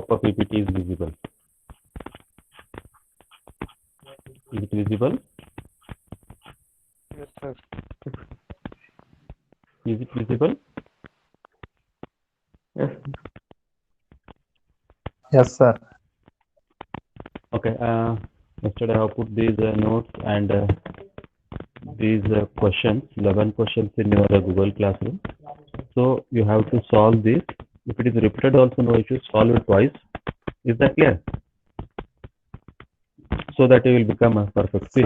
pop-up of PPT is visible? Is it visible? Yes, sir. Is it visible? Yes. Yes, sir. Okay. Yesterday I have put these notes and these questions, 11 questions in your Google Classroom. So you have to solve this. If it is repeated also no issue, solve it twice. Is that clear? So that you will become a perfect. See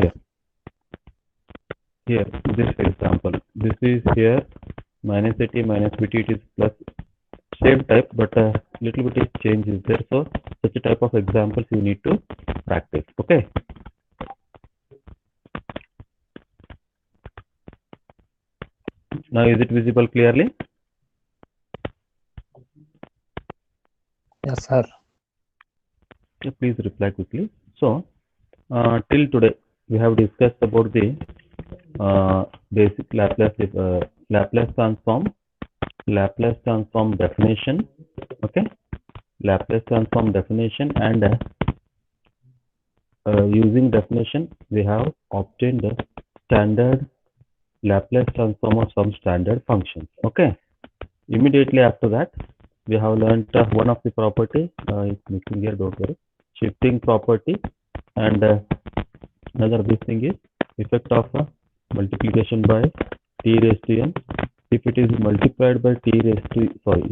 here, this example, this is here minus at minus bt, it is plus, same type but a little bit of change is there. So such a type of examples you need to practice. Okay. Now is it visible clearly? Yes, sir. Okay, please reply quickly. So till today we have discussed about the basic Laplace transform definition. Okay, Laplace transform definition, and using definition we have obtained the standard Laplace transform of some standard functions. Okay, immediately after that we have learned one of the property, it's missing here, don't worry, shifting property, and another this thing is effect of multiplication by t raised to n. If it is multiplied by t raised to,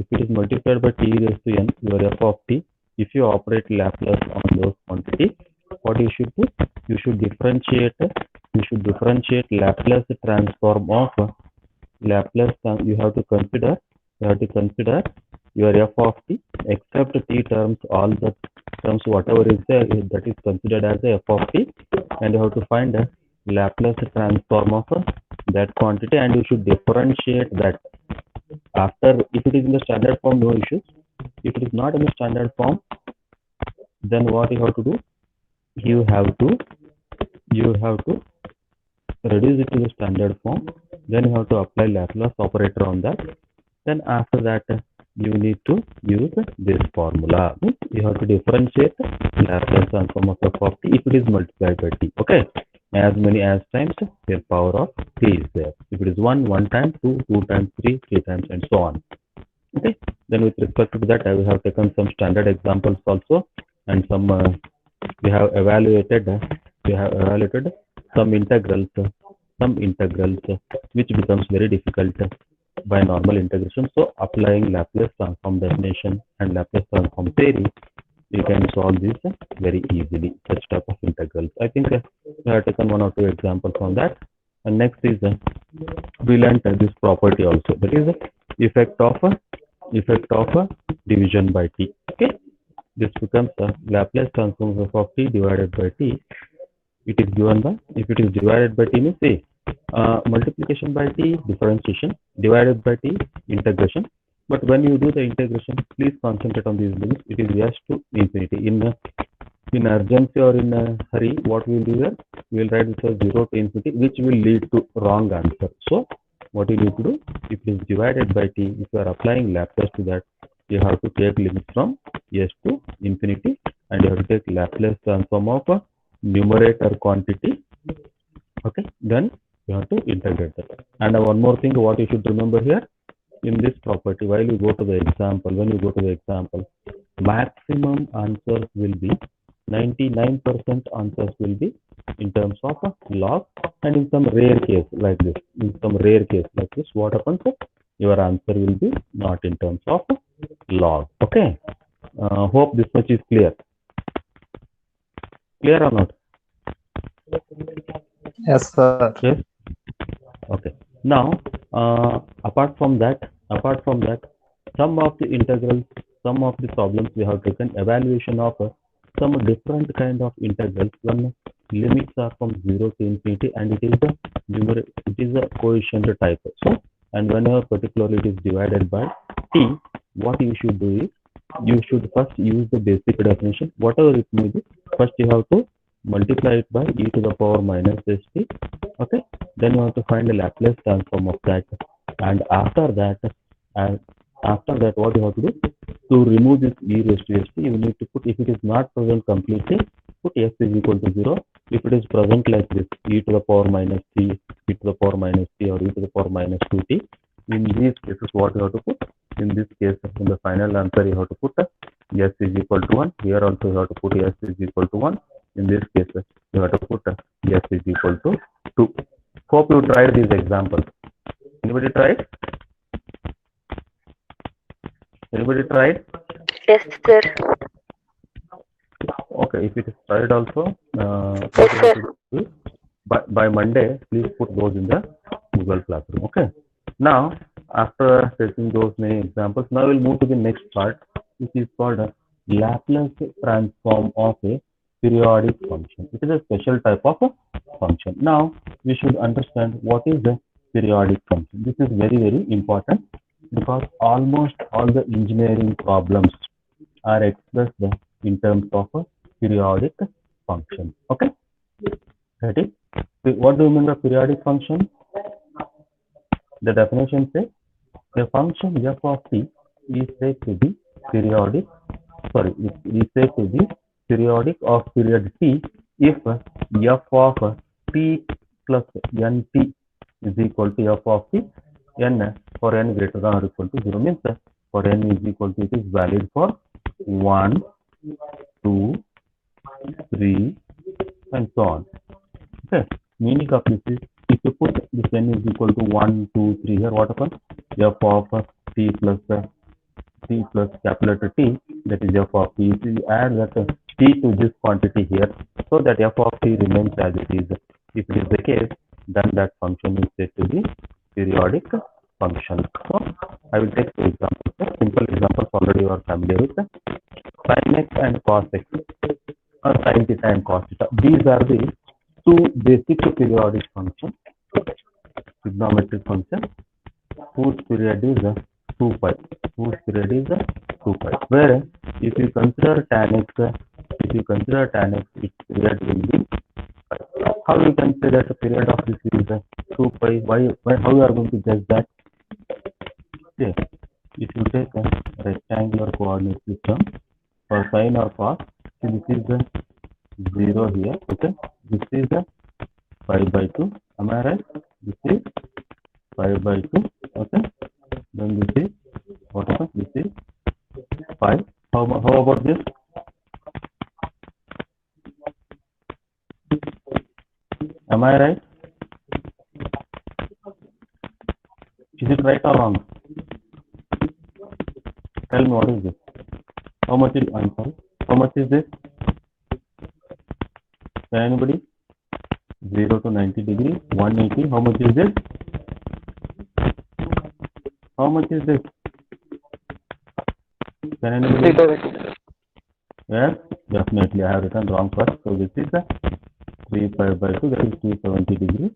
if it is multiplied by t raised to n, your f of t, if you operate Laplace on those quantities, what you should do? You should differentiate Laplace transform of Laplace. You have to consider your f of t, except t terms, all the terms whatever is there, that is considered as a f of t, and you have to find a Laplace transform of that quantity, and you should differentiate that. After, if it is in the standard form, no issues. If it is not in the standard form, then what you have to do? You have to reduce it to the standard form. Then you have to apply Laplace operator on that. Then after that, you need to use this formula. You have to differentiate Laplace transform of f of t if it is multiplied by t. Okay, as many as times your power of t is there. If it is 1 time, 2 times, 3 times, and so on. Okay, then with respect to that, I have taken some standard examples also, and some we have evaluated some integrals which becomes very difficult by normal integration. So applying Laplace transform definition and Laplace transform theory, you can solve this very easily, such type of integrals. I think we have taken 1 or 2 examples on that. And next is we learned this property also, that is effect of division by t. Okay, this becomes Laplace transform of t divided by t. It is given by, if it is divided by t means multiplication by t, differentiation, divided by t, integration. But when you do the integration, please concentrate on these limits. It is s to infinity. In urgency or in a hurry, what we will do here? We will write this as 0 to infinity, which will lead to wrong answer. So what you need to do? If it is divided by t, if you are applying Laplace to that, you have to take limits from s to infinity, and you have to take Laplace transform of a numerator quantity. Okay, then you have to integrate that. And one more thing, what you should remember here, in this property, while you go to the example, when you go to the example, maximum answers will be 99% answers will be in terms of log, and in some rare case like this, what happens? Your answer will be not in terms of log. Okay, hope this much is clear. Clear or not? Yes, sir. Yes. Okay. Now, apart from that, some of the integrals, some of the problems we have taken evaluation of some different kind of integrals when limits are from 0 to infinity, and it is a coefficient type. So, and whenever particularly it is divided by t, what you should do is you should first use the basic definition, whatever it may be. First, you have to multiply it by e to the power minus st. Okay, then you have to find the Laplace transform of that, and after that After that, what you have to do? To remove this e raised to st, you need to put, if it is not present completely, put s is equal to 0. If it is present like this, e to the power minus t, e to the power minus t, or e to the power minus 2t, in these cases, what you have to put? In this case, in the final answer, you have to put s is equal to 1. Here also, you have to put s is equal to 1. In this case, you have to put s is equal to 2. Hope you tried these examples. Anybody tried? Anybody tried? Yes, sir. Okay, if it is tried also, Yes, what you have sir. to do is, by Monday, please put those in the Google Classroom. Okay. Now, after taking those many examples, now we'll move to the next part, which is called a Laplace transform of a periodic function. It is a special type of a function. Now, we should understand what is the periodic function. This is very, very important because almost all the engineering problems are expressed in terms of a periodic function. Okay, ready? What do you mean by periodic function? The definition says a function f of t is said to be periodic. Sorry, it is said to be periodic of period t if f of t plus nt is equal to f of t n for n greater than or equal to 0, means for n is equal to, it is valid for 1, 2, 3, and so on. Okay. Meaning of this is, if you put this n is equal to 1, 2, 3 here, what happens? F of t plus capital letter T, that is f of t. If you add that t to this quantity here, so that f of t remains as it is. If it is the case, then that function is said to be periodic function. So I will take two examples. Simple examples already you are familiar with. Sin x and cos x, or sin theta and cos theta. These are the two basic periodic functions, trigonometric function, whose period is 2 pi. Whose period is 2 pi. Where if you consider tan x, its period will be pi. How you can say that the period of this is 2 pi? Why? How you are going to judge that? Okay. If you take a rectangular coordinate system for sine or cos, so this is 0 here. Okay. This is 5 by 2. Am I right? This is 5 by 2. Okay. Then this is, what happens? This is 5. How about this? Am I right? Is it right or wrong? Tell me, what is this? How much is, I'm sorry, how much is this? Can anybody? 0 to 90 degrees, 180. How much is this? How much is this? Can anybody? 3 Yes, definitely. I have written wrong first. So this is 3 pi by 2, that is 270 degrees.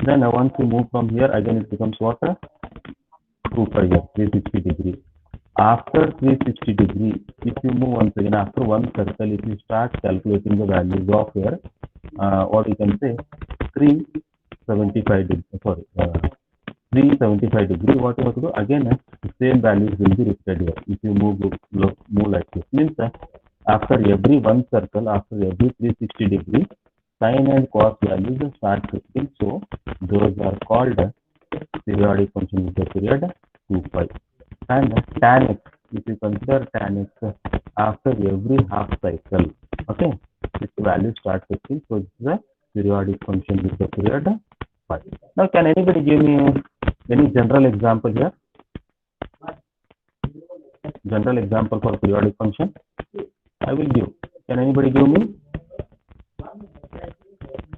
Then once you move from here, again it becomes what? 2 pi here, 360 degrees. After 360 degrees, if you move once again, after one circle, if you start calculating the values of here, what you can say, 375 degrees, sorry, 375 degree, what you have to do? Again, the same values will be repeated here. If you move like this, means after every one circle, after every 360 degrees, sine and cos values start shifting. So those are called periodic function with the period 2 pi. And tan x, if you consider tan x after every half cycle, okay, its value starts shifting. So this is a periodic function with the period pi. Now, can anybody give me any general example here? General example for periodic function? I will give. Can anybody give me?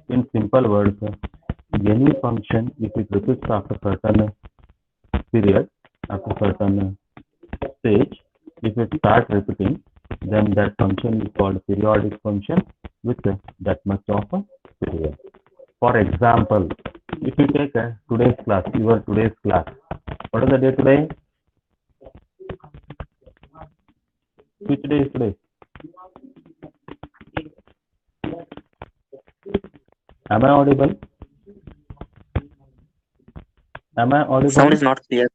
In simple words, any function, if it repeats after certain period, after certain stage, if it starts repeating, then that function is called periodic function with that much of a period. For example, if you take today's class, today's class, what is the day today? Which day is today? Am I audible? Am I audible? Sound is not clear.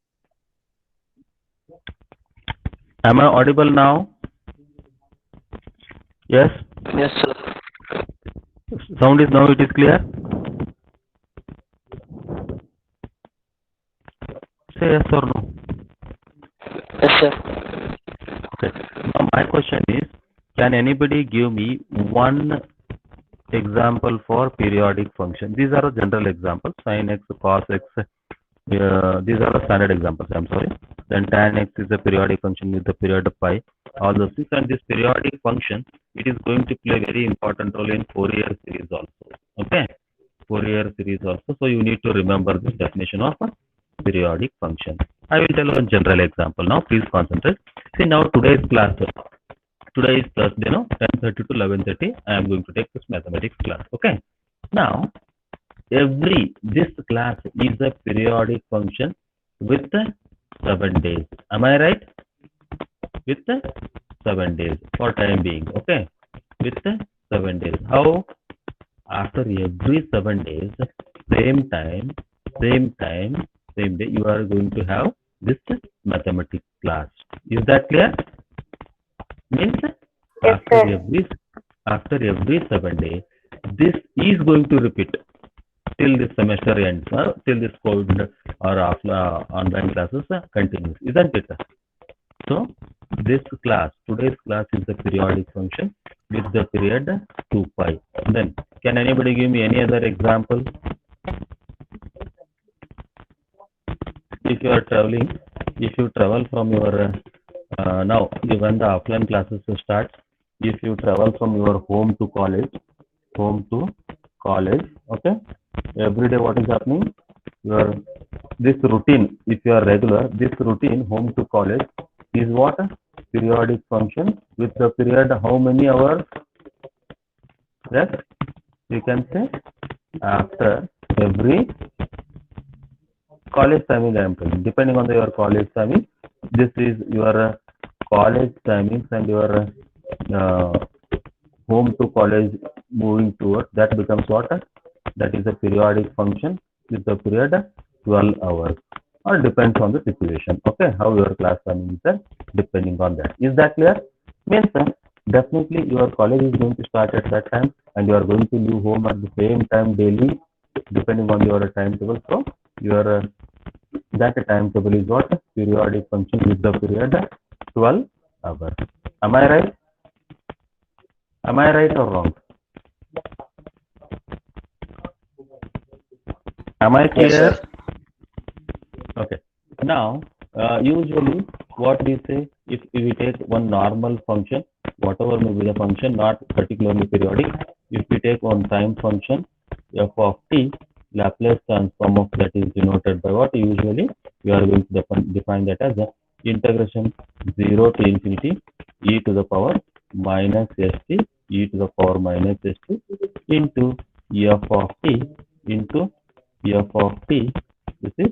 Am I audible now? Yes. Yes, sir. Sound is now it is clear? Say yes or no. Yes, sir. Okay. Now my question is, can anybody give me one example for periodic function? These are general examples. Sin x, cos x. These are the standard examples. I'm sorry. Then tan x is a periodic function with the period of pi. All those things, and this periodic function, it is going to play a very important role in Fourier series also. Okay, Fourier series also. So you need to remember this definition of a periodic function. I will tell one general example now. Please concentrate. See now today's class. Today is Thursday, no? 10:30 to 11:30. I am going to take this mathematics class. Okay. Now this class is a periodic function with 7 days. Am I right? With 7 days for time being. Okay. With 7 days. How? After every 7 days, same time, same time, same day, you are going to have this mathematics class. Is that clear? Means Yes, after sir. every 7 days, this is going to repeat till this semester ends, till this COVID or online classes continues, isn't it? So today's class is the periodic function with the period 2 pi. Then, can anybody give me any other example? If you are traveling, if you travel from your now when the offline classes start, if you travel from your home to college, okay, every day what is happening? Your this routine, if you are regular, this routine home to college is what? Periodic function with the period how many hours? Yes, you can say after every college timing I am telling. Depending on your college timing, this is your college timings and your uh, home to college moving towards that becomes what? That is a periodic function with the period 12 hours or depends on the situation. Okay, how your class timing is depending on that. Is that clear? Means definitely your college is going to start at that time and you are going to leave home at the same time daily depending on your timetable. So your that timetable is what? Periodic function with the period 12 hours. Am I right? Am I right or wrong? Am I Yes, sir. clear? Okay. Now, usually what we say, if we take one normal function, whatever may be the function, not particularly periodic, if we take one time function, f of t, Laplace transform of that is denoted by what? Usually, we are going to define that as a integration 0 to infinity e to the power minus st e to the power minus st into f of t into f of t. This is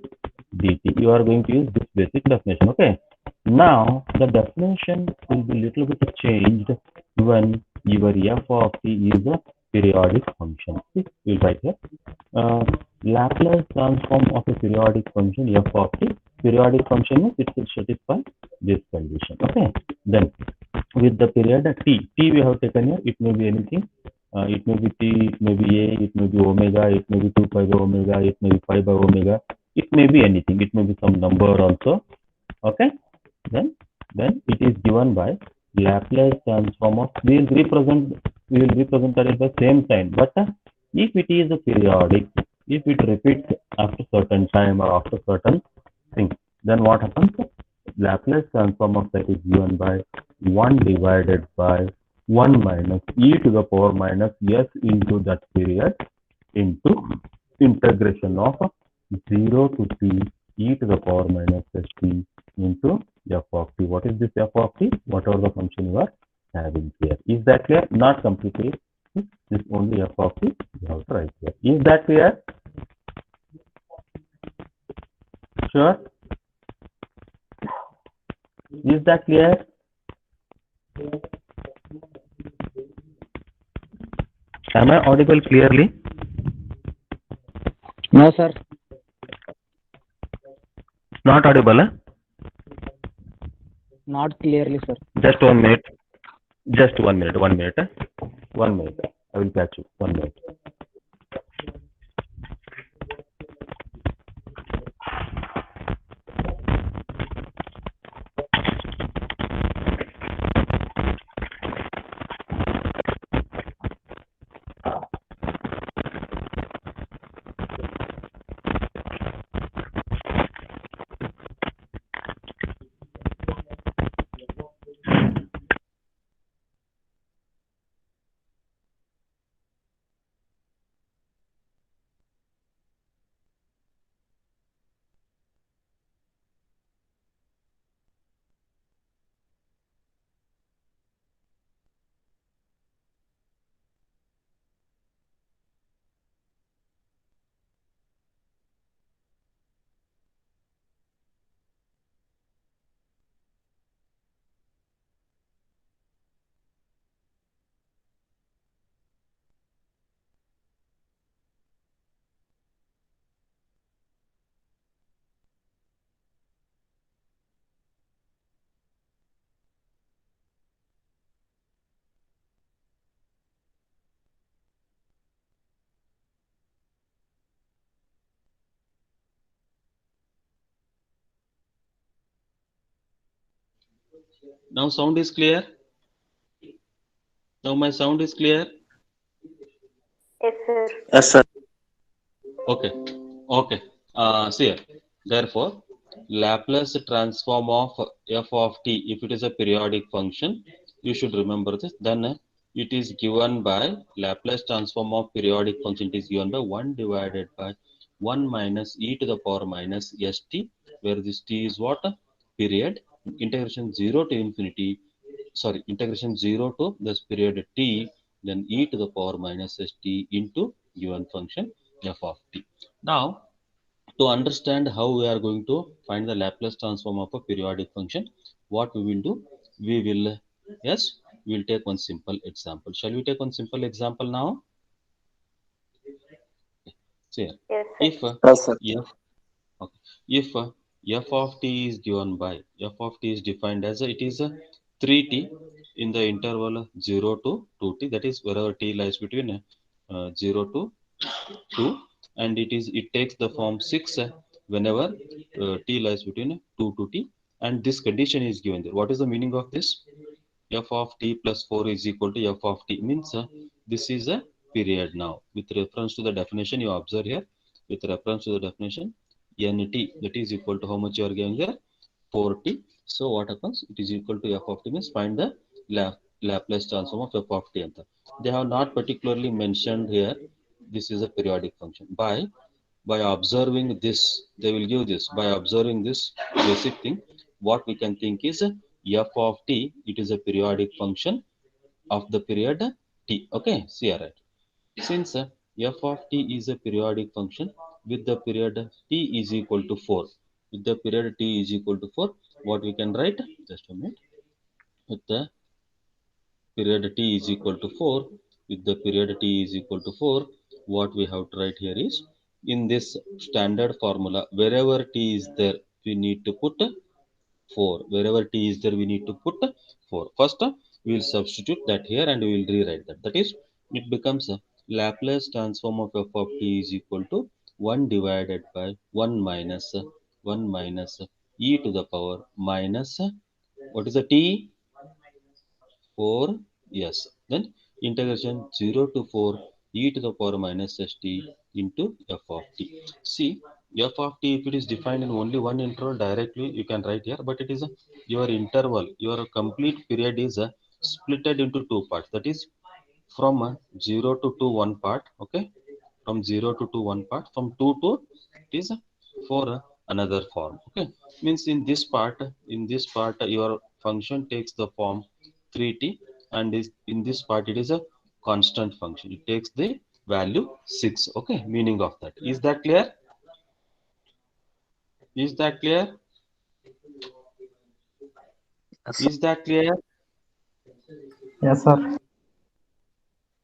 dt. You are going to use this basic definition. Okay. Now the definition will be little bit changed when your f of t is a periodic function. See, we'll write here. Laplace transform of a periodic function f of t. Periodic function means it will satisfy this condition. Okay. Then with the period t we have taken here, it may be anything. It may be t, it may be a, it may be omega, it may be 2 pi by omega, it may be pi by omega, it may be anything, it may be some number also. Okay, then it is given by Laplace transform of, we will represent that at the same time, but if it is a periodic, if it repeats after certain time or after certain thing, then what happens? Laplace transform of that is given by 1 divided by 1 minus e to the power minus s into that period into integration of 0 to t e to the power minus st into f of t. What is this f of t? Whatever the function you are having here. Is that clear? Not completely. This only f of t you have to write here. Is that clear? Sure. Is that clear? Am I audible clearly? No, sir. Not audible, eh? Not clearly, sir. Just 1 minute. Just 1 minute. 1 minute. 1 minute. I will catch you. 1 minute. Now sound is clear. Now my sound is clear. Yes, sir. Yes, sir. Okay. Okay. See here. Therefore, Laplace transform of f of t, if it is a periodic function, you should remember this. Then it is given by Laplace transform of periodic function. It is given by 1 divided by 1 minus e to the power minus st, where this t is what? Period. Integration 0 to infinity. Sorry, integration 0 to this period t, then e to the power minus st into given function f of t. Now, to understand how we are going to find the Laplace transform of a periodic function, what we will do, we will, yes, we will take one simple example. Shall we take one simple example now? See here. Yes, sir. If Yes, sir. f, okay, if f of t is given by, f of t is defined as it is a 3t in the interval 0 to 2t, that is wherever t lies between 0 to 2, and it takes the form 6 whenever t lies between 2 to t, and this condition is given there. What is the meaning of this? F of t plus 4 is equal to f of t, means this is a period. Now with reference to the definition, you observe here, with reference to the definition, nt, that is equal to how much you are giving here? 4t. So what happens? It is equal to f of t, means find the Laplace transform of f of t. They have not particularly mentioned here this is a periodic function. By observing this, they will give this. By observing this basic thing, what we can think is f of t, it is a periodic function of the period t. Okay, see here, right? Since f of t is a periodic function with the period t is equal to 4, with the period t is equal to 4, what we can write? Just a minute. With the period t is equal to 4, with the period t is equal to 4, what we have to write here is, in this standard formula, wherever t is there, we need to put 4. Wherever t is there, we need to put 4. First, we will substitute that here and we will rewrite that. That is, it becomes a Laplace transform of f of t is equal to 1 divided by 1 minus 1 minus e to the power minus, what is the t? 4, yes. Then integration 0 to 4 e to the power minus st into f of t. See, f of t, if it is defined in only one interval, directly you can write here, but it is your interval, your complete period is splitted into two parts. That is from 0 to 2 one part, okay? From 0 to 2 one part, from 2 to it is 4 another form, okay? Means in this part your function takes the form 3t, and is in this part it is a constant function, it takes the value 6, okay? Meaning of that, is that clear? Is that clear? Yes, sir. Is that clear? Yes, sir.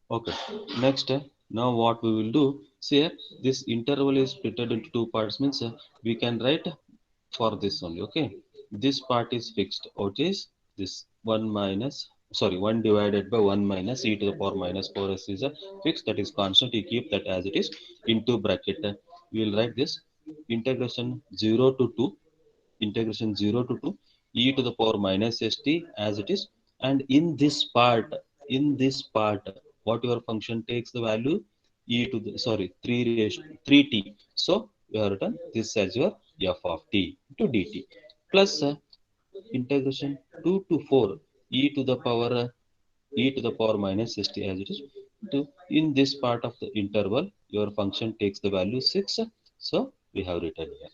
Okay. Next, now what we will do, see here, this interval is split into two parts, means we can write for this only, okay? this part is fixed. What is this 1 divided by 1 minus e to the power minus 4s is a fixed, that is constant. You keep that as it is into bracket. We will write this integration 0 to 2 e to the power minus st as it is, and in this part what your function takes the value e to the 3t. So you have written this as your f of t to dt plus integration 2 to 4 e to the power minus st as it is to, in this part of the interval your function takes the value 6. So we have written here.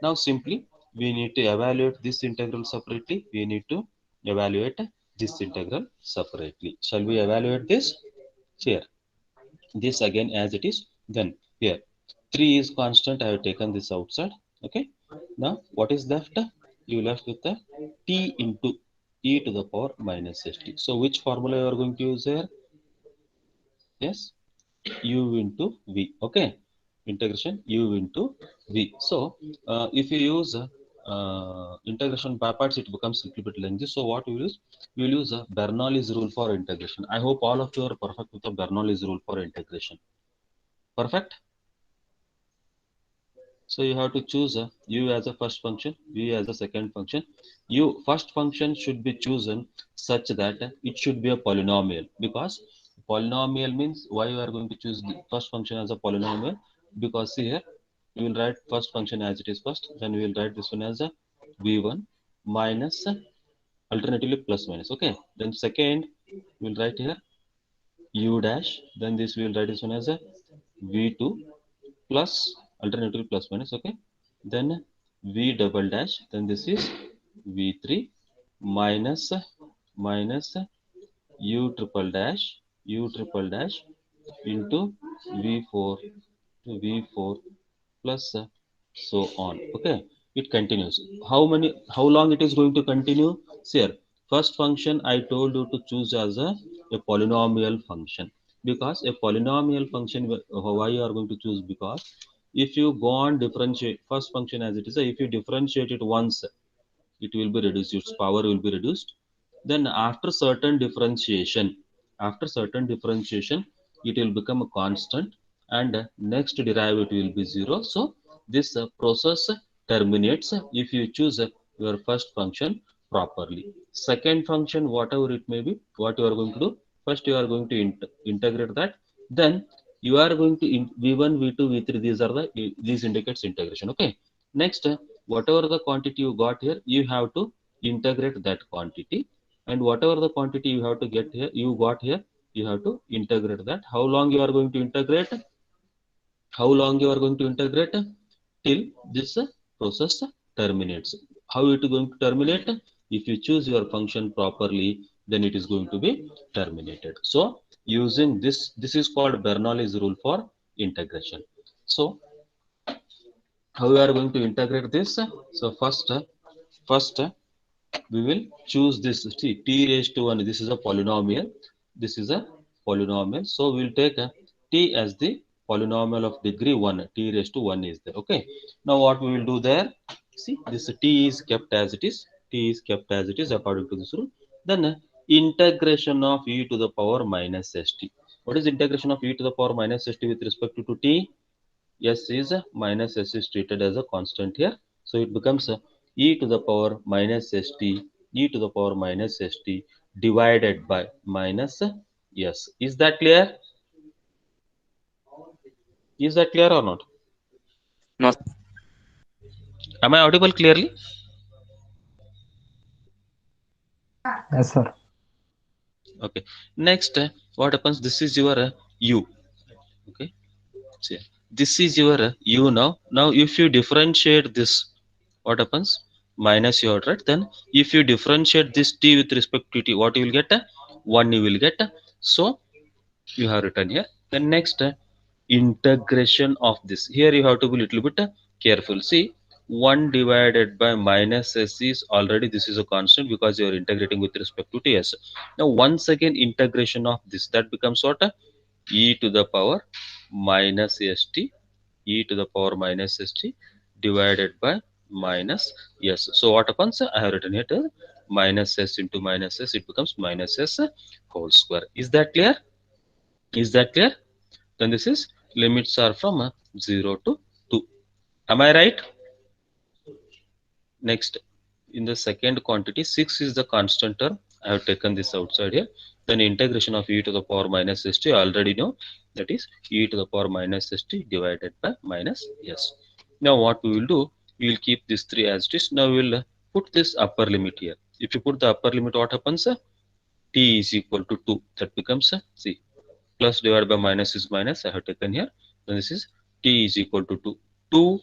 Now simply we need to evaluate this integral separately. We need to evaluate this integral separately. Shall we evaluate this? Here, this again as it is. Then here 3 is constant. I have taken this outside. Okay. Now what is left? You left with the t into e to the power minus st. So which formula you are going to use here? Yes, u into v. Okay, integration u into v. So if you use integration by parts, it becomes a little bit lengthy. So what we will use? We will use a Bernoulli's rule for integration. I hope all of you are perfect with the Bernoulli's rule for integration. Perfect. So you have to choose u as a first function, v as a second function. U first function should be chosen such that it should be a polynomial, because polynomial means why you are going to choose the first function as a polynomial, because see here you will write first function as it is first, then we will write this one as a v1 minus alternatively plus minus. Okay, then second we will write here u dash, then this we will write this one as a v2 plus alternative plus minus. Okay, then v double dash, then this is v3 minus u triple dash into v4 to v4 plus so on. Okay, it continues. How long it is going to continue? See here, first function I told you to choose as a polynomial function, because a polynomial function, why you are going to choose? Because if you go on differentiate first function as it is, if you differentiate it once, it will be reduced, its power will be reduced. Then after certain differentiation it will become a constant, and next derivative will be 0. So this process terminates if you choose your first function properly. Second function, whatever it may be, what you are going to do, first you are going to integrate that, then you are going to v1 v2 v3, these indicates integration. Okay, next whatever the quantity you got here, you have to integrate that quantity, and whatever the quantity you have to get here, you got here, you have to integrate that. How long you are going to integrate? Till this process terminates. How it is going to terminate? If you choose your function properly, then it is going to be terminated. So using this is called Bernoulli's rule for integration. So how we are going to integrate this? So first we will choose this. See, t raised to 1, this is a polynomial, so we will take t as the polynomial of degree 1. T raised to 1 is there. Okay, now what we will do there? See, this t is kept as it is according to this rule. Then integration of e to the power minus st. What is integration of e to the power minus st with respect to t? S is minus s is treated as a constant here, so it becomes e to the power minus st divided by minus s. Is that clear? Or not? No. Am I audible clearly? Yes, sir. Okay, next what happens? This is your u. Okay, see, this is your u. Now if you differentiate this, what happens? Minus your, right? Then if you differentiate this t with respect to t, what you will get? 1 you will get. So you have written here. Then next integration of this, here you have to be a little bit careful. See, 1 divided by minus s is already, this is a constant because you are integrating with respect to ts. Now once again integration of this, that becomes what? E to the power minus st divided by minus s. So what happens? I have written it minus s into minus s. It becomes minus s whole square. Is that clear? Is that clear? Then this is limits are from 0 to 2. Am I right? Next, in the second quantity, 6 is the constant term. I have taken this outside here. Then integration of e to the power minus st, I already know, that is e to the power minus st divided by minus s. Now what we will do, we will keep this 3 as it is. Now we will put this upper limit here. If you put the upper limit, what happens? T is equal to 2. That becomes, see, plus divided by minus is minus. I have taken here. Then this is t is equal to 2. 2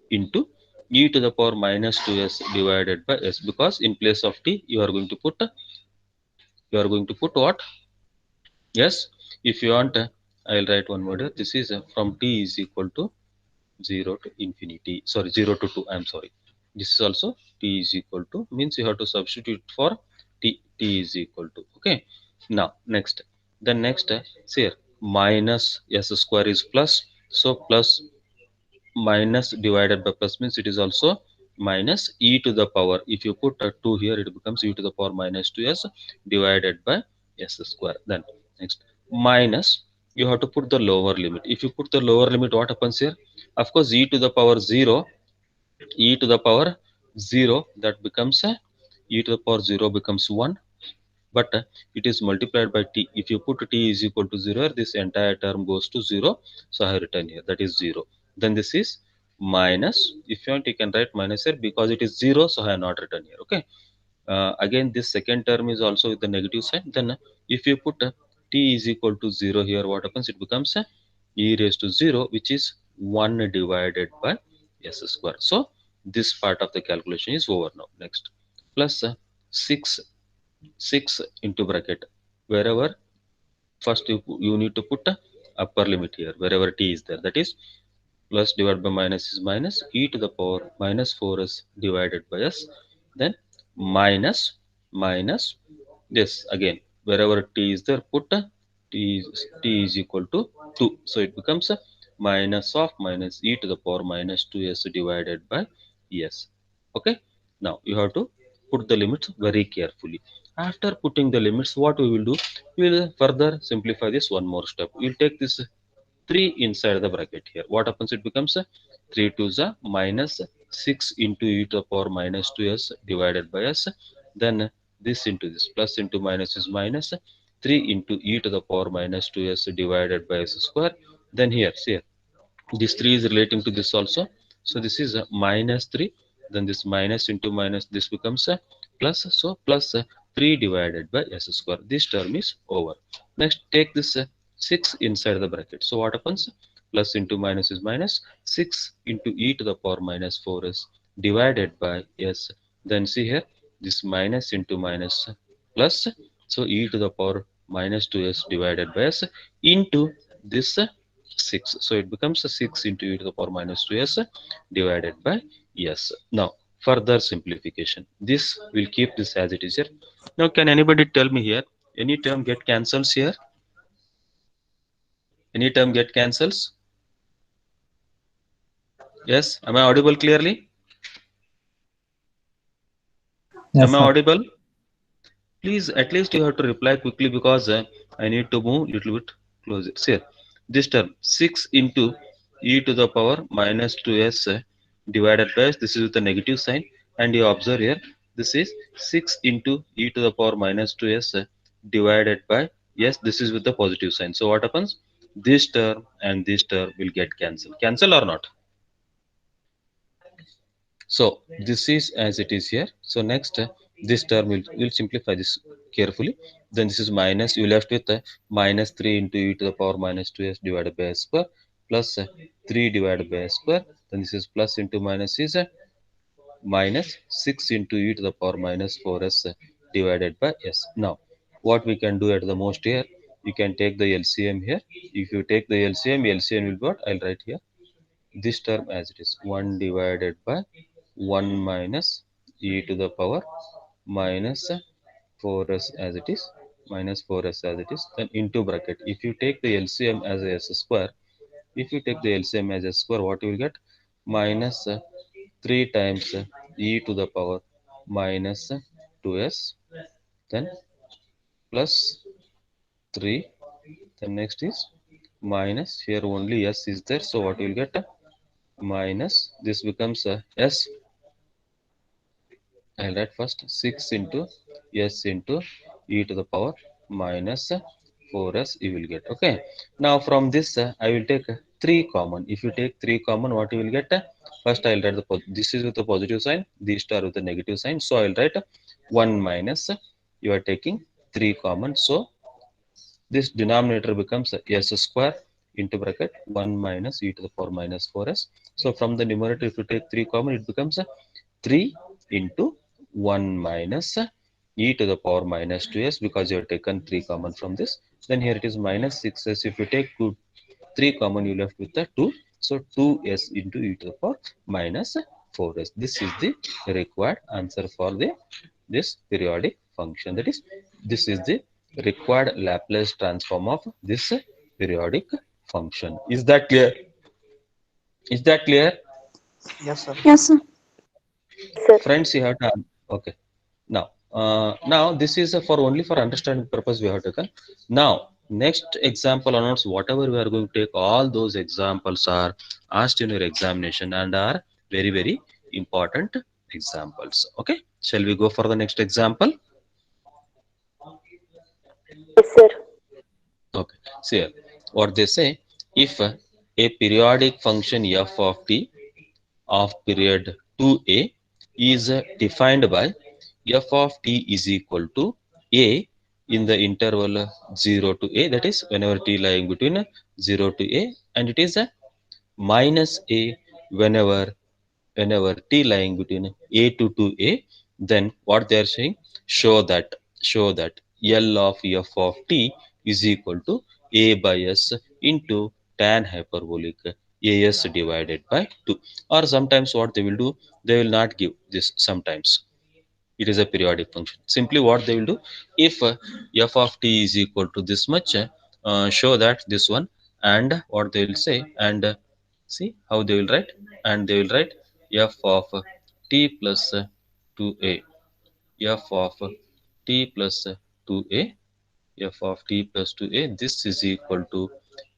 into e to the power minus 2s divided by s, because in place of t you are going to put what? Yes, if you want, I'll write one more here. This is from t is equal to 0 to infinity, sorry, 0 to 2, I'm sorry. This is also t is equal to, means you have to substitute for t is equal to. Okay, now next, the next, see here, minus s square is plus, so plus minus divided by plus means it is also minus e to the power. If you put a 2 here, it becomes e to the power minus 2s divided by s square. Then next, minus, you have to put the lower limit. If you put the lower limit, what happens here? Of course, e to the power 0, e to the power 0, that becomes e to the power 0 becomes 1, but it is multiplied by t. If you put t is equal to 0, this entire term goes to 0. So I have written here, that is 0. Then this is minus, if you want you can write minus here, because it is 0, so I have not written here. Okay, again this second term is also with the negative sign. Then if you put t is equal to 0 here, what happens? It becomes e raised to 0, which is 1 divided by s square. So this part of the calculation is over now. Next, plus 6 6 into bracket, wherever first you need to put a upper limit here, wherever t is there, that is plus divided by minus is minus e to the power minus 4s divided by s. Then minus minus this again, wherever t is there, put a t is equal to 2, so it becomes a minus of minus e to the power minus 2s divided by s. Okay, now you have to put the limits very carefully. After putting the limits, what we will do, we will further simplify this one more step. We will take this 3 inside the bracket here. What happens? It becomes 3 to the minus 6 into e to the power minus 2s divided by s. Then this into this, plus into minus is minus 3 into e to the power minus 2s divided by s square. Then here, see here, this 3 is relating to this also, so this is a minus 3. Then this minus into minus, this becomes a plus, so plus 3 divided by s square. This term is over. Next, take this 6 inside the bracket. So what happens? Plus into minus is minus 6 into e to the power minus 4s divided by s. Then see here, this minus into minus plus, so e to the power minus 2s divided by s into this 6. So it becomes a 6 into e to the power minus 2s divided by s. Now, further simplification. This will keep this as it is here. Now, can anybody tell me here, any term get cancels here? Any term get cancels? Yes, am I audible clearly? Yes, Am I sir. audible? Please, at least you have to reply quickly, because I need to move little bit closer. See, this term 6 into e to the power minus 2s divided by s. This is with the negative sign, and you observe here, this is 6 into e to the power minus 2s divided by s. This is with the positive sign. So what happens? This term and this term will get cancelled. Cancel or not? So this is as it is here. So next, this term will simplify this carefully. Then this is minus, you left with minus 3 into e to the power minus 2s divided by s square plus 3 divided by s square. Then this is plus into minus is minus 6 into e to the power minus 4s divided by s. Now what we can do at the most here, you can take the LCM here. If you take the LCM will be what? I'll write here this term as it is, 1 divided by 1 minus e to the power minus 4s as it is, minus 4s as it is, then into bracket. If you take the LCM as a s square, if you take the LCM as a square, what you will get? Minus 3 times e to the power minus 2s, then plus 3, then next is minus, here only s is there, so what you will get, minus, this becomes s, I'll write first 6 into s into e to the power minus 4s you will get. Okay. Now from this I will take 3 common. If you take 3 common, what you will get? First I will write this is with the positive sign, these two are with the negative sign. So I will write 1 minus, you are taking 3 common. So this denominator becomes s square into bracket 1 minus e to the power minus 4s. So from the numerator, if you take 3 common, it becomes 3 into 1 minus e to the power minus 2s, because you have taken 3 common from this. Then here it is minus 6s. If you take 3 common, you left with the 2. So 2s into e to the power minus 4s. This is the required answer for this periodic function. That is, this is the required Laplace transform of this periodic function. Is that clear? Is that clear? Yes, sir. Yes, sir. Sir. Friends, you have to, okay. Now this is for only for understanding purpose we have taken. Now next example announced, whatever we are going to take, all those examples are asked in your examination and are very, very important examples. Okay, shall we go for the next example? Yes, sir. Okay, so here, what they say, if a periodic function f of t of period 2a is defined by f of t is equal to a in the interval 0 to a, that is whenever t lying between 0 to a, and it is a minus a whenever t lying between a to 2a, then what they are saying, show that L of f of t is equal to a by s into tan hyperbolic as divided by 2. Or sometimes what they will do, they will not give this. Sometimes it is a periodic function. Simply what they will do, if f of t is equal to this much, show that this one, and what they will say, and see how they will write, and they will write f of t plus 2a, f of t plus 2a, f of t plus 2a, this is equal to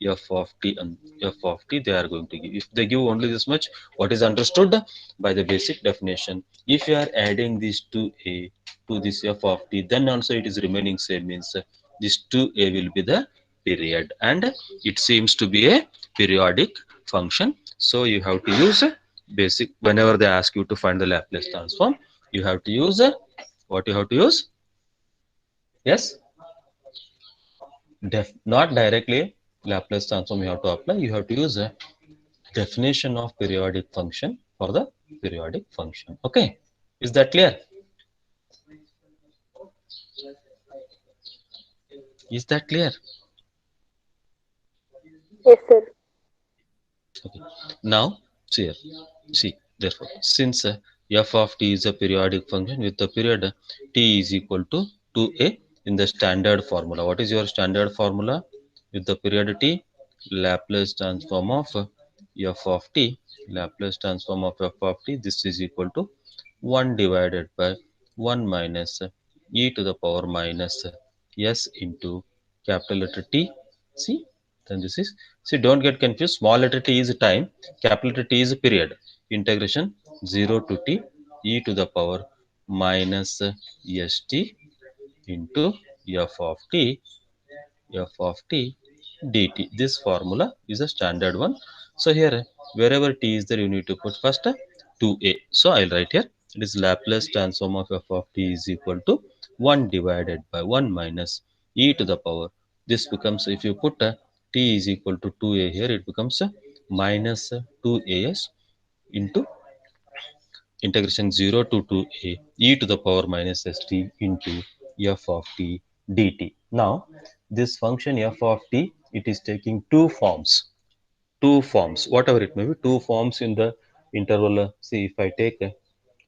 f of t, and f of t they are going to give. If they give only this much, what is understood by the basic definition, if you are adding this 2a to this f of t, then also it is remaining same, means this 2a will be the period, and it seems to be a periodic function. So you have to use basic, whenever they ask you to find the Laplace transform, you have to use what you have to use. Yes, not directly Laplace transform you have to apply, you have to use a definition of periodic function for the periodic function. Okay, is that clear? Is that clear? Yes, sir. Okay. Now see here, see, therefore since f of t is a periodic function with the period t is equal to 2a in the standard formula. What is your standard formula with the period t? Laplace transform of f of t, Laplace transform of f of t, this is equal to 1 divided by 1 minus e to the power minus s into capital letter T. See, then this is, see, don't get confused, small letter t is time, capital letter T is period. Integration 0 to t e to the power minus st into f of t, f of t dt. This formula is a standard one. So here, wherever t is there, you need to put first 2a. So I'll write here, it is Laplace transform of f of t is equal to 1 divided by 1 minus e to the power. This becomes, if you put t is equal to 2a here, it becomes minus 2as into integration 0 to 2a e to the power minus st into f of t dt. Now this function f of t, it is taking two forms, whatever it may be, two forms in the interval. See, if I take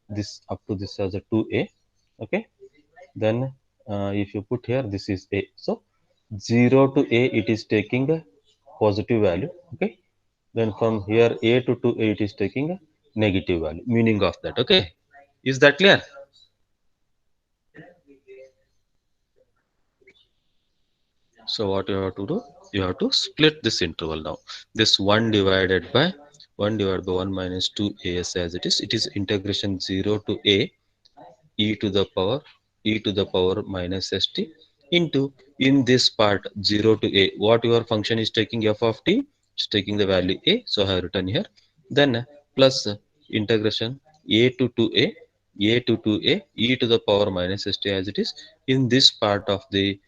this up to this as a 2a, okay, then if you put here, this is a, so 0 to a it is taking a positive value, okay, then from here a to 2a it is taking a negative value, meaning of that. Okay, is that clear? So what you have to do, you have to split this interval now. This 1 minus 2 as it is. It is integration 0 to a e to the power minus st into, in this part 0 to a, what your function is taking, f of t is taking the value a, so I have written here. Then plus integration a to 2a to 2a e to the power minus st as it is. In this part of the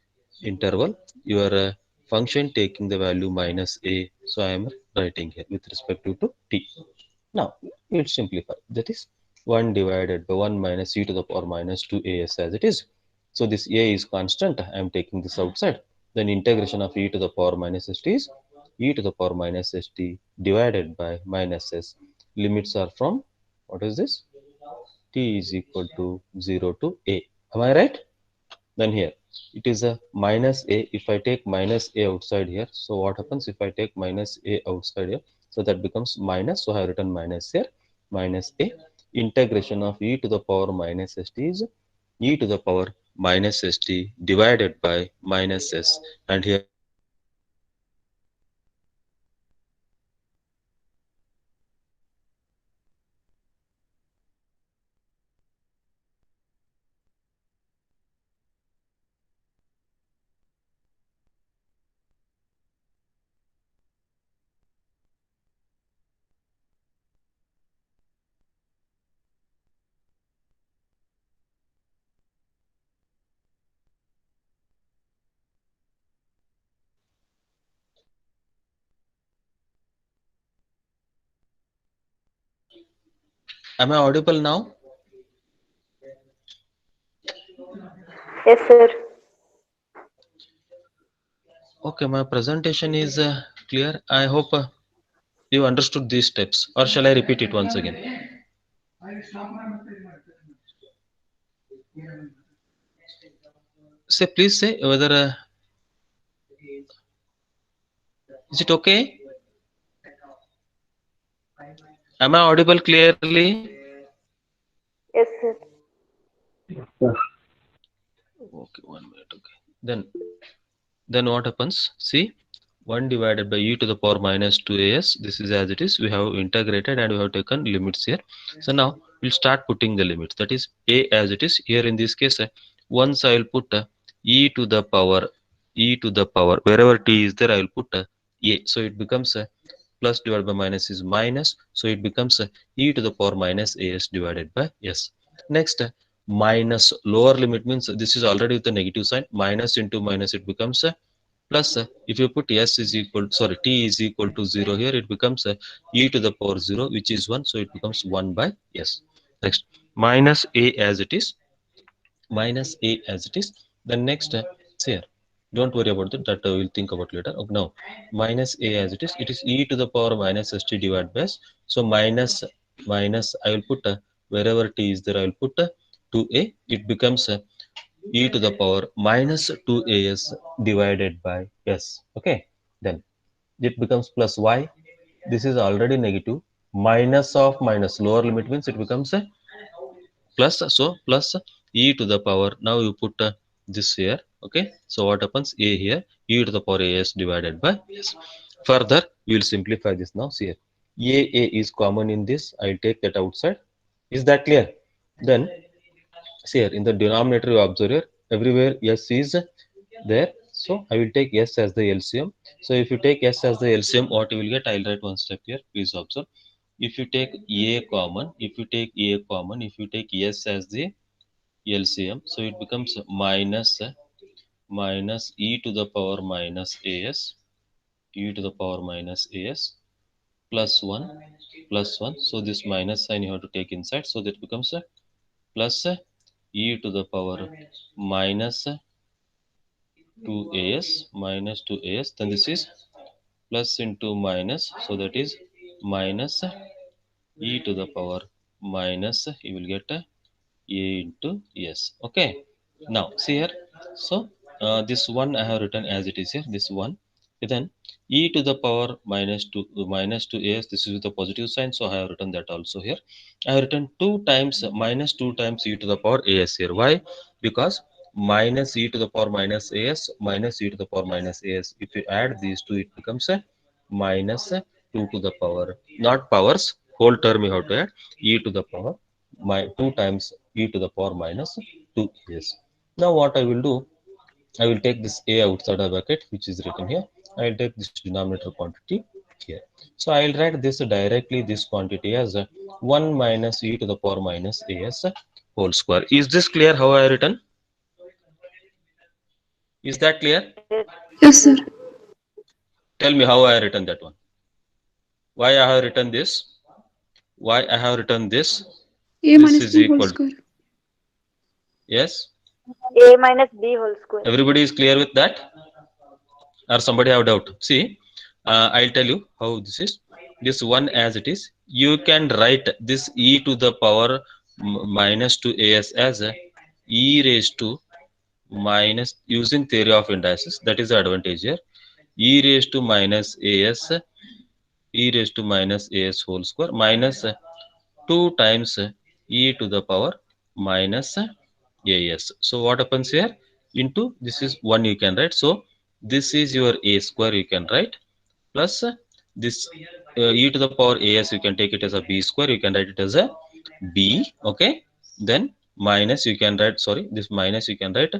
interval, your function taking the value minus a, so I am writing here with respect to t. Now we'll simplify. That is 1 divided by 1 minus e to the power minus 2 as it is. So this a is constant. I am taking this outside. Then integration of e to the power minus st is e to the power minus st divided by minus s. Limits are from, what is this? T is equal to 0 to a. Am I right? Then here it is a minus a. If I take minus a outside here, so what happens if I take minus a outside here? So that becomes minus, so I have written minus here, minus a. Integration of e to the power minus st is e to the power minus st divided by minus s. And here minus s is equal to 0 to a. So this minus a is equal to 0 to a. Then integration of e to the power minus st divided by minus s. Limits are from t is equal to 0 to a. So what happens? e to the power minus st divided by minus s. Then integration of e to the power minus st divided by minus s. Limits are from t is equal to 0 to a. Am I audible now? Yes, sir. Okay, my presentation is clear. I hope you understood these steps, or shall I repeat it once again? Say, please say whether is it okay? Am I audible clearly? Yes, sir. Sir. Okay, 1 minute. Okay, then what happens? See, 1 divided by e to the power minus 2as. This is as it is. We have integrated and we have taken limits here. So now we'll start putting the limits. That is a as it is. Here in this case, once I will put e to the power, wherever t is there, I will put a. So it becomes plus divided by minus is minus. So it becomes e to the power minus as divided by s. Next, minus lower limit means this is already with the negative sign. Minus into minus, it becomes plus. If you put s is equal, sorry, t is equal to 0 here, it becomes e to the power 0, which is 1. So it becomes 1 by s. Next, minus a as it is, minus a as it is. Then next, here, don't worry about that, that we'll think about later. Okay, now minus a as it is e to the power minus st divided by s. So minus I will put wherever t is there, I will put 2a. It becomes e to the power minus 2as divided by s. Okay, then it becomes plus y. This is already negative. Minus of minus, lower limit means it becomes a plus. So plus e to the power, now you put this here. Okay, so what happens? A here, e to the power as divided by s. Further we will simplify this. Now see here, a is common in this. I'll take that outside. Is that clear? Then see here, in the denominator you observe here, everywhere s is there. So I will take s as the LCM. So if you take s as the LCM, what you will get? I'll write one step here. Please observe. If you take a common, if you take s as the LCM, so it becomes minus e to the power minus as, plus 1 plus 1. So this minus sign you have to take inside. So that becomes plus e to the power minus 2as, then this is plus into minus, so that is minus e to the power minus, you will get a into s. Okay, now see here. So this one I have written as it is here, this one. Then e to the power minus 2 as, this is with a positive sign, so I have written that also here. I have written 2 times minus 2 times e to the power as here. Why? Because minus e to the power minus as minus e to the power minus as, if you add these two, it becomes a minus 2 to the power, not powers, whole term you have to add, e to the power 2 times e to the power minus 2 as. Now what I will do, I will take this a outside the bracket, which is written here. I will take this denominator quantity here. So I will write this directly, this quantity as 1 minus e to the power minus as whole square. Is this clear how I written? Is that clear? Yes, sir. Tell me how I written that one. Why I have written this? Why I have written this? A This minus is B whole equal. square. Yes? A minus B whole square. Everybody is clear with that? Or somebody have doubt? See, I'll tell you how this is. This one as it is, you can write this e to the power minus 2as as a e raised to minus, using theory of indices, that is the advantage here, e raised to minus as, e raised to minus as whole square minus 2 times e to the power minus as. So what happens here? Into this is 1 you can write. So this is your a square you can write, plus this e to the power as, you can take it as a b square, you can write it as a b. Okay, then minus you can write, sorry, this minus you can write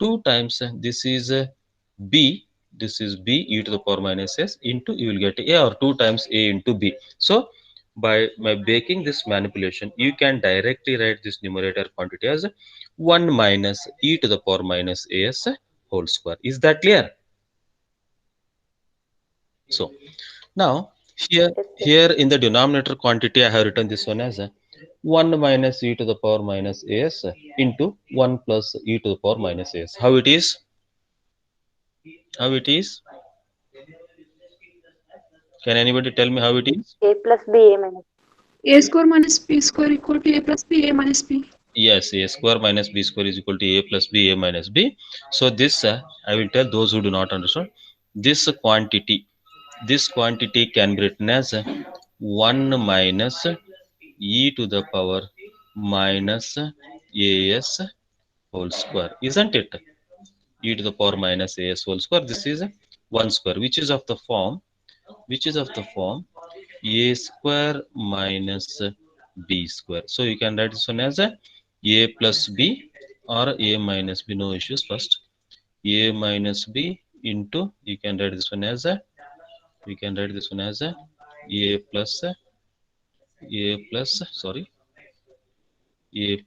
2 times this is b, this is b e to the power minus s into, you will get a, or 2 times a into b. So by making this manipulation, you can directly write this numerator quantity as 1 minus e to the power minus as whole square. Is that clear? So now here in the denominator quantity, I have written this one as 1 minus e to the power minus as into 1 plus e to the power minus as. How it is? How it is? Can anybody tell me how it is? A plus B, A minus. A square minus B square equal to A plus B, A minus B. Yes, a square minus b square is equal to a plus b, a minus b. So this I will tell those who do not understand. This quantity can be written as 1 minus e to the power minus as whole square, isn't it? E to the power minus as whole square. This is 1 square, which is of the form a square minus b square. So you can write this one as a plus b or a minus b, no issues. First a minus b into, you can write this one as a, a plus a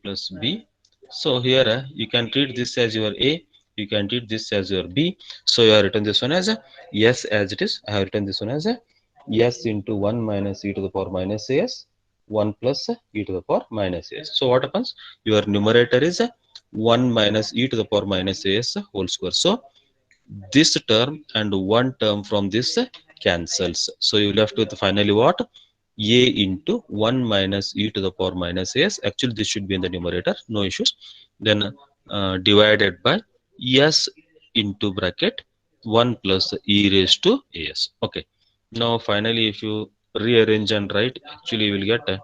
plus b. So here you can treat this as your a, you can treat this as your b. So you have written this one as a yes as it is. I have written this one as a yes into 1 minus e to the power minus as 1 plus e to the power minus as. So what happens? Your numerator is 1 minus e to the power minus as whole square. So this term and one term from this cancels. So you left with finally what? A into 1 minus e to the power minus as. Actually this should be in the numerator, no issues. Then divided by s into bracket 1 plus e raised to as. Okay. Now finally if you rearrange and write, actually you will get a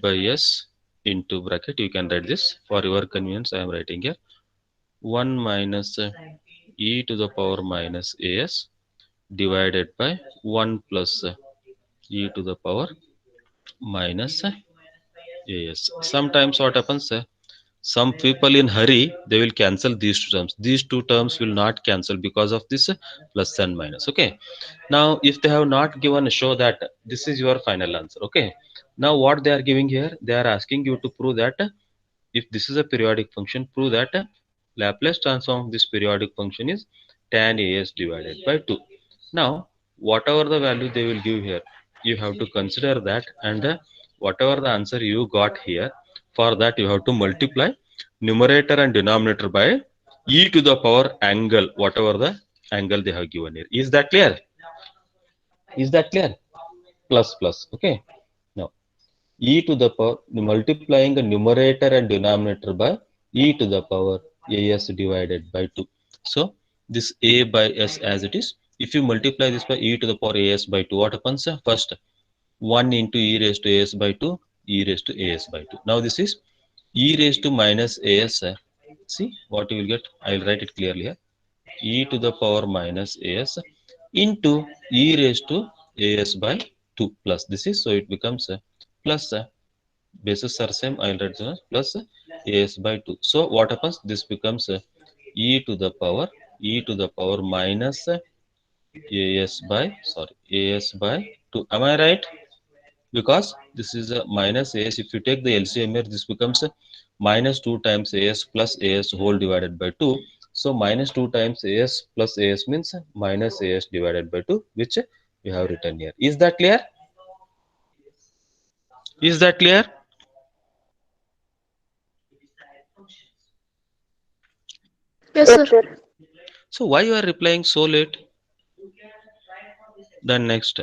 by s into bracket. You can write this for your convenience. I am writing here 1 minus e to the power minus as divided by 1 plus e to the power minus as. Sometimes what happens, some people in hurry, they will cancel these two terms. These two terms will not cancel because of this plus and minus. Okay. Now if they have not given, show that this is your final answer. Okay. Now what they are giving here, they are asking you to prove that if this is a periodic function, prove that Laplace transform of this periodic function is tan as divided by 2. Now whatever the value they will give here, you have to consider that, and whatever the answer you got here, for that you have to multiply numerator and denominator by e to the power angle, whatever the angle they have given here. Is that clear? Is that clear? Plus plus. Okay. Now e to the power, multiplying the numerator and denominator by e to the power as divided by 2. So this a by s as it is, If you multiply this by e to the power as by 2, what happens? First, 1 into e raised to as by 2, e raised to as by 2. Now this is e raised to minus as. See what you will get? I will write it clearly here. E to the power minus as into e raised to as by 2 plus this is, so it becomes plus bases are same, I will write plus as by 2. So what happens? This becomes e to the power minus as by as by 2. Am I right? Because this is a minus as. If you take the LCM here, this becomes minus 2 times as plus as whole divided by 2. So minus 2 times as plus as means minus as divided by 2, which we have written here. Is that clear? Is that clear? Yes, Yes, sir. sir. So why you are replying so late? Then next,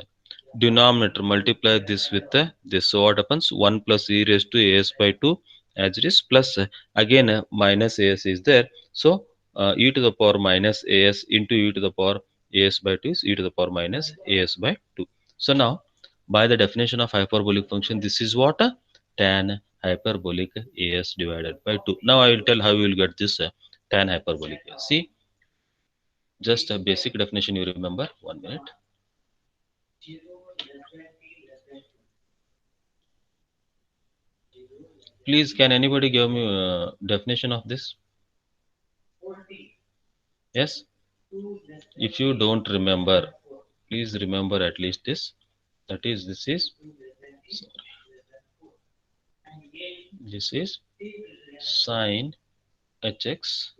denominator, multiply this with this. So what happens? 1 plus e raised to as by 2 as it is, plus again minus as is there. So e to the power minus as into e to the power as by 2 is e to the power minus as by 2. So now by the definition of hyperbolic function, this is what? Tan hyperbolic as divided by 2. Now I will tell how you will get this tan hyperbolic. See, just a basic definition you remember. 1 minute. Please, can anybody give me a definition of this? Yes? If you don't remember, please remember at least this. That is, this is sine hx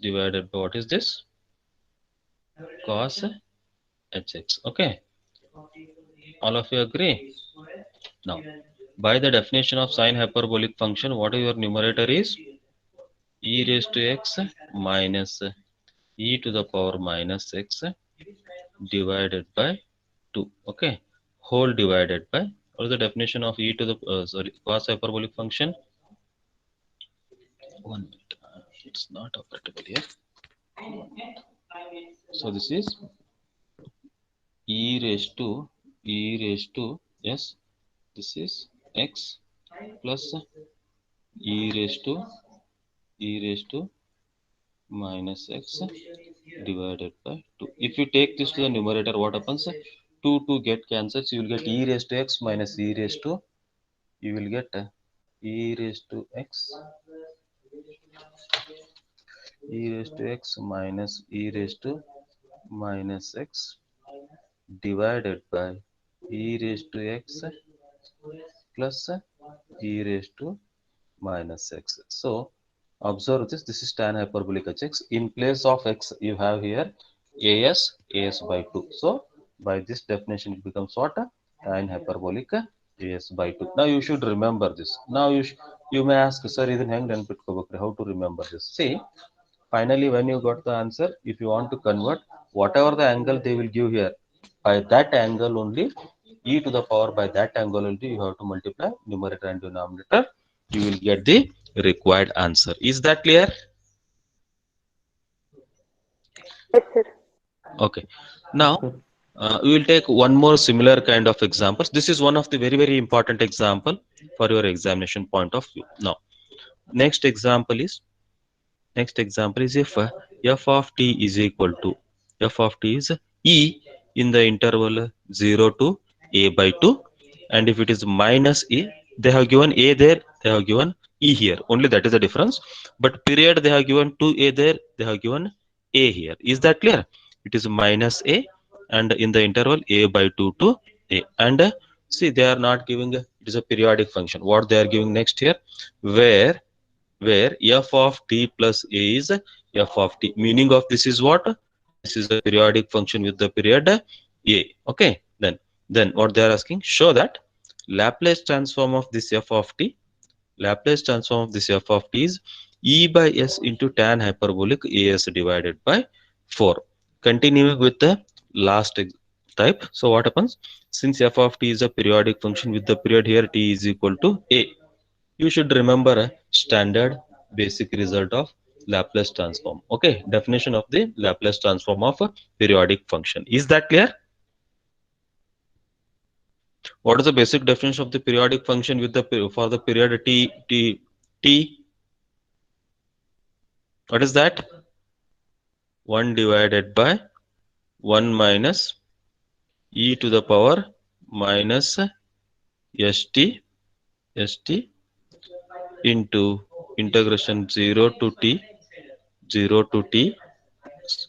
divided by what is this? Cos hx. Okay. All of you agree? Now, by the definition of sine hyperbolic function, what your numerator is? E raised to x minus e to the power minus x divided by 2. Okay. Whole divided by, what is the definition of e to the cos hyperbolic function? 1 minute. It's not operable here. So this is e raised to yes, this is x plus e raised to minus x divided by 2. If you take this to the numerator, what happens? 2 get cancels. You will get e raised to x minus e raised to, you will get e raised to x minus e raised to minus x divided by e raised to x plus e raised to minus x. So observe this. This is tan hyperbolic hx. In place of x, you have here as by 2. So by this definition, it becomes what? Tan hyperbolic as by 2. Now you should remember this. Now you may ask, sir, how to remember this? See, finally, when you got the answer, if you want to convert whatever the angle they will give here, by that angle only, e to the power by that angle only, you have to multiply numerator and denominator. You will get the required answer. Is that clear? Yes, sir. Okay. Now we will take one more similar kind of examples. This is one of the very important example for your examination point of view. Now, next example is if f of t is equal to f of t is e in the interval 0 to a by 2, and if it is minus e, they have given a there, they have given e here, only that is the difference. But period, they have given 2a there, they have given a here. Is that clear? It is minus a, and in the interval a by 2 to a, and see, they are not giving it is a periodic function. What they are giving next here, where f of t plus a is f of t. Meaning of this is what? This is a periodic function with the period a. Okay. Then what they are asking, show that Laplace transform of this f of t, is e by s into tan hyperbolic as divided by 4. Continuing with the last type. So what happens? Since f of t is a periodic function with the period here t is equal to a, you should remember a standard basic result of Laplace transform. Okay, definition of the Laplace transform of a periodic function. Is that clear? What is the basic definition of the periodic function with the for the period t? What is that? 1 divided by 1 minus e to the power minus st into integration 0 to t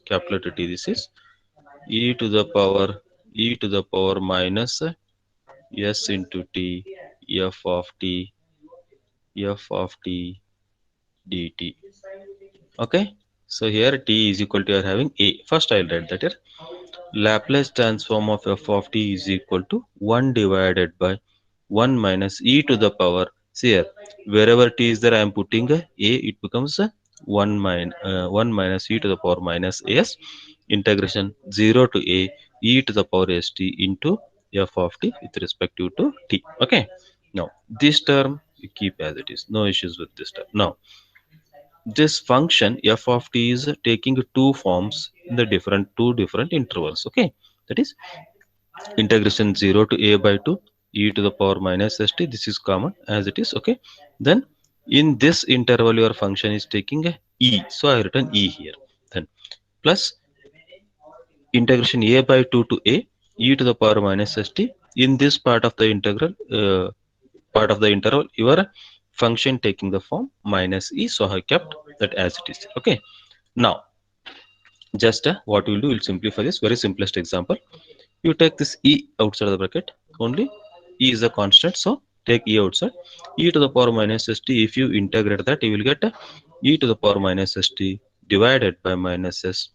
capital letter T. This is e to the power minus s into t f of t dt. Okay, so here t is equal to, you are having a. First I'll write that here. Laplace transform of f of t is equal to 1 divided by 1 minus e to the power. See here, wherever t is there, I am putting a, it becomes a 1 minus e to the power minus s integration 0 to a e to the power st into f of t with respect to t. Okay, now this term you keep as it is, no issues with this term. Now this function f of t is taking two forms in the two different intervals. Okay, that is integration 0 to a by 2 e to the power minus st. This is common as it is. Okay, then in this interval your function is taking a e, so I written e here. Then plus integration a by 2 to a e to the power minus st. In this part of the integral interval, your function taking the form minus e, so I kept that as it is. Okay, now just what we'll do, we'll simplify this. Very simplest example, you take this e outside the bracket only. E is a constant, so take e outside. E to the power minus st, if you integrate that, you will get e to the power minus st divided by minus s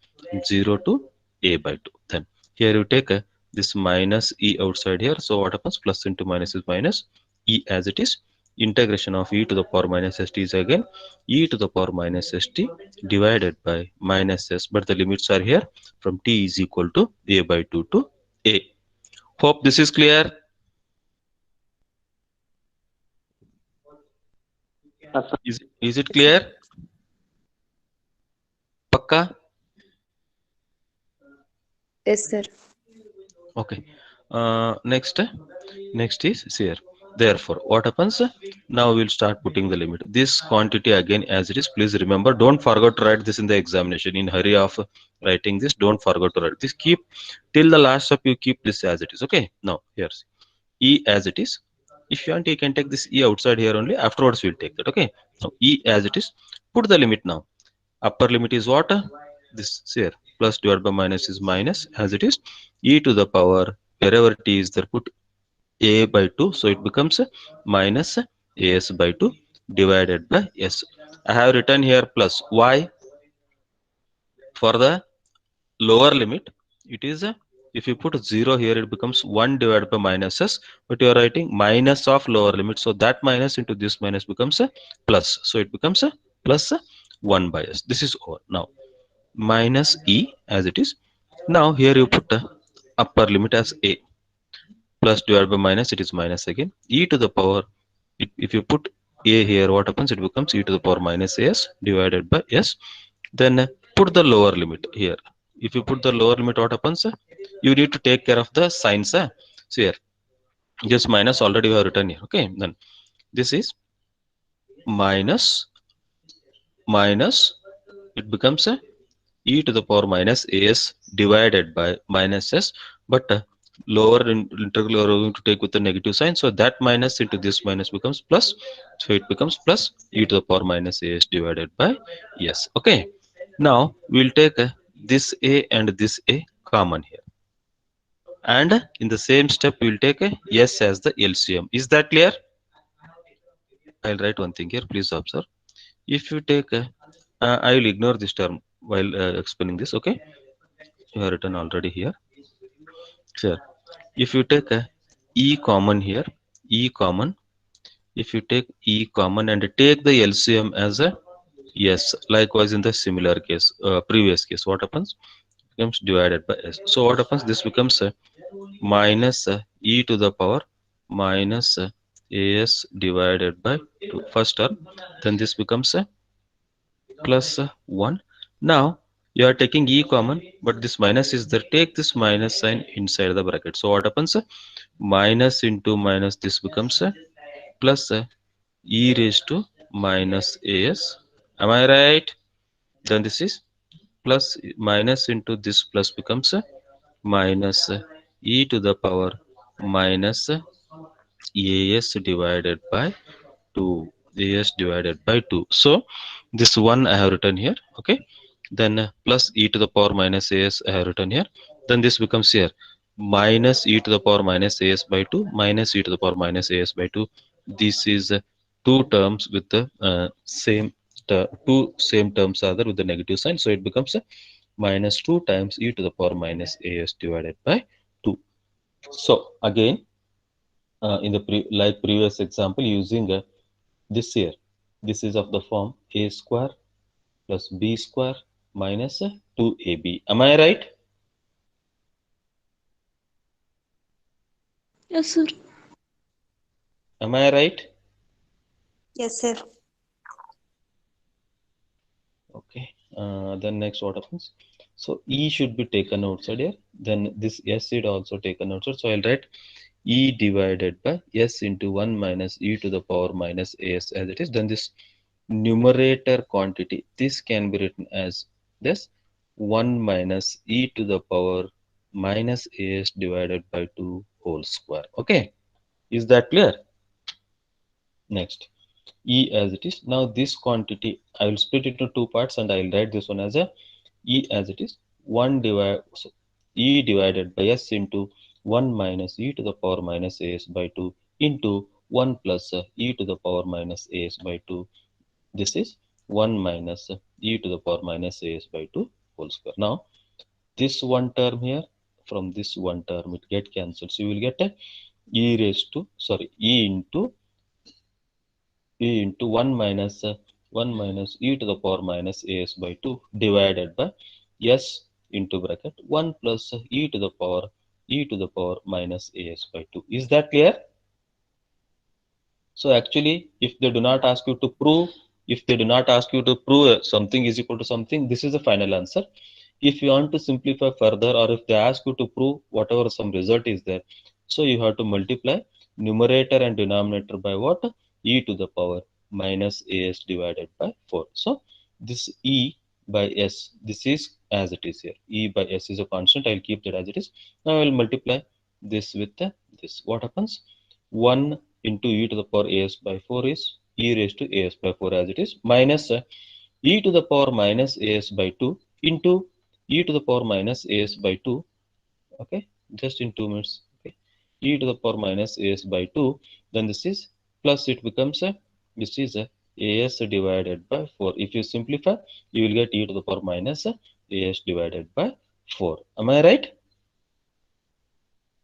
0 to a by 2. Then here you take this minus e outside here, so what happens, plus into minus is minus, e as it is. Integration of e to the power minus st is again e to the power minus st divided by minus s, but the limits are here from t is equal to a by 2 to a. Hope this is clear. Is it clear? Pakka? Yes, sir. Okay. Next is here. Therefore, what happens? Now we'll start putting the limit. This quantity again as it is. Please remember, don't forget to write this in the examination. In hurry of writing this, don't forget to write this. Keep till the last step. You keep this as it is. Okay. Now here's e as it is. If you want, you can take this e outside here only. Afterwards, we'll take that. Okay. Now e as it is. Put the limit now. Upper limit is what? This here. Plus divided by minus is minus as it is. E to the power, wherever t is there, put a by 2. So it becomes minus as by 2 divided by s. I have written here plus. Why? For the lower limit, it is if you put 0 here, it becomes 1 divided by minus s, but you are writing minus of lower limit, so that minus into this minus becomes a plus, so it becomes a plus 1 by s. This is over. Now minus e as it is. Now here you put upper limit as a, plus divided by minus, it is minus again, e to the power, if you put a here, what happens, it becomes e to the power minus s divided by s. Then put the lower limit here. If you put the lower limit, what happens, you need to take care of the signs. So here just minus already we have written here. Okay, then this is minus it becomes e to the power minus as divided by minus s, but lower integral are going to take with the negative sign, so that minus into this minus becomes plus, so it becomes plus e to the power minus as divided by s. Okay, now we'll take this a and this a common here, and in the same step we'll take s as the LCM. Is that clear? I'll write one thing here, please observe. If you take I will ignore this term while explaining this. Okay, you have written already here. Sure. If you take e common here, e common, if you take e common and take the LCM as a yes, likewise in the similar case, previous case, what happens, becomes divided by s. So what happens, this becomes minus e to the power minus as divided by 2 first term. Then this becomes plus 1. Now you are taking e common, but this minus is there. Take this minus sign inside the bracket. So what happens? Minus into minus, this becomes plus e raised to minus as. Am I right? Then this is plus minus into this plus becomes minus e to the power minus as divided by 2, as divided by 2. So this one I have written here. Okay, then plus e to the power minus as I have written here. Then this becomes here minus e to the power minus as by 2 minus e to the power minus as by 2. This is two terms with the same two same terms are there with the negative sign, so it becomes minus 2 times e to the power minus as divided by 2. So again, in the like previous example, using this here, this is of the form a square plus b square minus 2ab. Am I right? Yes, sir. Am I right? Yes, sir. Okay. Then next what happens? So e should be taken outside here. Then this s should also taken outside. So I'll write e divided by s into 1 minus e to the power minus as it is. Then this numerator quantity, this can be written as this 1 minus e to the power minus as divided by 2 whole square. Okay. Is that clear? Next, e as it is. Now this quantity I will split it into two parts and I will write this one as a e as it is 1 e divided by s into 1 minus e to the power minus as by 2 into 1 plus e to the power minus as by 2. This is 1 minus e to the power minus as by 2 whole square. Now this one term here from this one term it get cancelled. So you will get a e raised to e into 1 minus e to the power minus as by 2 divided by s into bracket 1 plus e to the power minus as by 2. Is that clear? So actually, if they do not ask you to prove, something is equal to something, this is the final answer. If you want to simplify further, or if they ask you to prove whatever some result is there, so you have to multiply numerator and denominator by what? E to the power minus as divided by 4. So this e by s, this is as it is here. E by s is a constant. I'll keep that as it is. Now I will multiply this with this. What happens? 1 into e to the power as by 4 is e raised to as by 4 as it is, minus e to the power minus as by 2 into e to the power minus as by 2. Okay, just in 2 minutes. Okay, e to the power minus as by 2. Then this is plus, it becomes a, this is a as divided by 4. If you simplify, you will get e to the power minus as divided by 4. Am I right?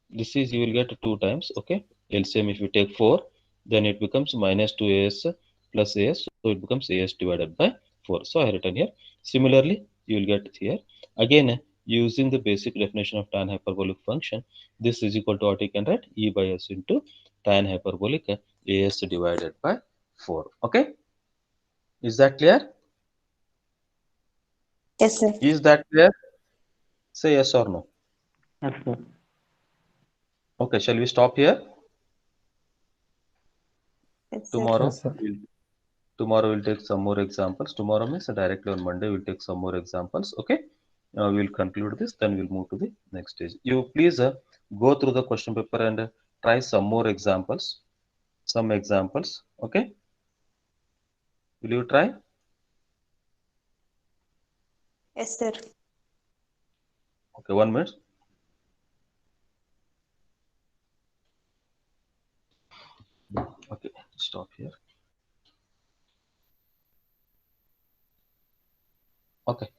This is, you will get 2 times. Okay, LCM if you take 4, then it becomes minus 2as plus as, so it becomes as divided by 4. So I have written here. Similarly, you will get here again, using the basic definition of tan hyperbolic function, this is equal to what you can write, e by s into tan hyperbolic as divided by 4. Okay, is that clear? Yes, sir. Is that clear? Say yes or no. Yes, sir. Okay, shall we stop here? Yes, sir. Tomorrow Yes, sir. tomorrow we'll take some more examples. Tomorrow means directly on Monday we'll take some more examples. Okay, we'll conclude this, then we'll move to the next stage. You please go through the question paper and try some more examples, some examples. Okay, will you try? Yes, sir. Okay, 1 minute. Okay, stop here. Okay,